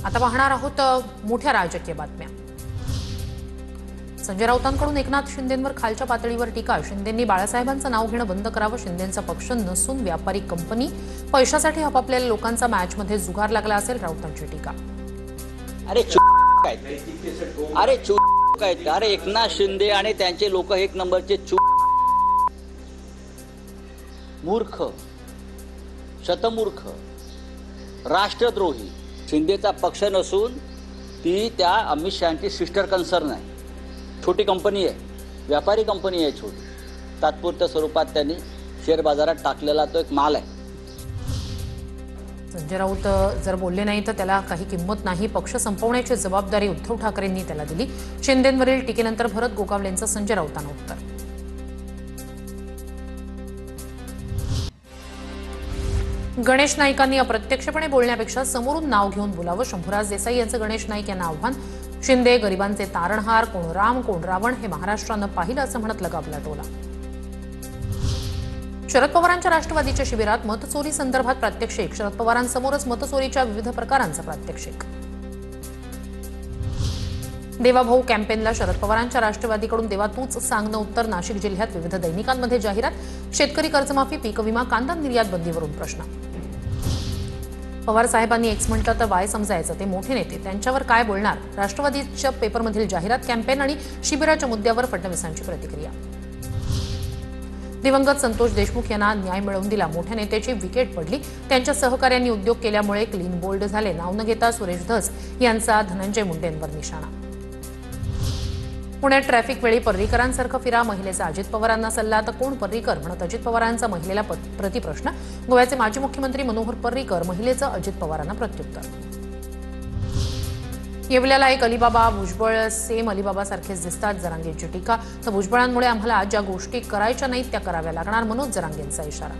आता पाहणार आहोत मोठ्या राजकीय बातम्या। संजय राऊतांकडून एकनाथ शिंदेंवर खालच्या पातळीवर टीका। शिंदेंनी बाळासाहेबांचं नाव घेणं बंद करावं। शिंदेंचा पक्ष नसून व्यापारी कंपनी, पैशासाठी आपापल्या लोकांचा मॅचमध्ये जुगार लागला असेल, राऊतांची टीका। अरे एकनाथ शिंदे आणि त्यांचे लोक एक नंबरचे मूर्ख, शतमूर्ख, राष्ट्रद्रोही। शिंदेचा पक्ष नसून ती त्या अमित शहांची सिस्टर कन्सर्न आहे, छोटी कंपनी आहे, व्यापारी कंपनी आहे छोटी। तात्पुरत्या स्वरूपात त्यांनी शेअर बाजारात टाकलेला तो एक माल आहे। संजय राऊत जर बोलले नाही तर त्याला काही किंमत नाही। पक्ष संपवण्याची जबाबदारी उद्धव ठाकरेंनी त्याला दिली। शिंदेंवरील टीकेनंतर भरत गोगावलेंचं संजय राऊतांना उत्तर। गणेश नाईकांनी अप्रत्यक्षपणे बोलण्यापेक्षा समोरून नाव घेऊन बोलावं, शंभूराज देसाई यांचं गणेश नाईक यांना आव्हान। शिंदे गरिबांचे तारणहार, कोण राम कोण रावण हे महाराष्ट्रानं पाहिलं असं म्हणत लगावला टोला। शरद पवारांच्या राष्ट्रवादीच्या शिबिरात मतचोरी संदर्भात प्रात्यक्षिक। शरद पवारांसमोरच मतचोरीच्या विविध प्रकारांचं प्रात्यक्षिक। देवाभाऊ कॅम्पेनला शरद पवारांच्या राष्ट्रवादीकडून देवा तूच सांगणं उत्तर। नाशिक जिल्ह्यात विविध दैनिकांमध्ये जाहिरात। शेतकरी कर्जमाफी, पीक विमा, कांदा निर्यात बंदीवरून प्रश्न। पवार साहेबांनी एक्स म्हटलं तर वाय समजायचं, ते मोठे नेते, त्यांच्यावर काय बोलणार? राष्ट्रवादीच्या पेपरमधील जाहिरात, कॅम्पेन आणि शिबिराच्या मुद्द्यावर फडणवीसांची प्रतिक्रिया। दिवंगत संतोष देशमुख यांना न्याय मिळवून दिला, मोठ्या नेत्याची विकेट पडली, त्यांच्या सहकाऱ्यांनी उद्योग केल्यामुळे क्लीन बोल्ड झाले। नाव न घेता सुरेश धस यांचा धनंजय मुंडेंवर निशाणा। पुण्यात ट्रॅफिक वेळी पर्रीकरांसारखं फिरा, महिलेचा अजित पवारांना सल्ला, तर कोण पर्रीकर म्हणत अजित पवारांचा महिलेला प्रतिप्रश्न। गोव्याचे माजी मुख्यमंत्री मनोहर पर्रीकर, महिलेचं अजित पवारांना प्रत्युत्तर। येवल्याला एक अलिबाबा, भुजबळ सेम अलिबाबासारखेच दिसतात, जरांगेंची टीका। तर भुजबळांमुळे आम्हाला ज्या गोष्टी करायच्या नाहीत त्या कराव्या लागणार, मनोज जरांगेंचा इशारा।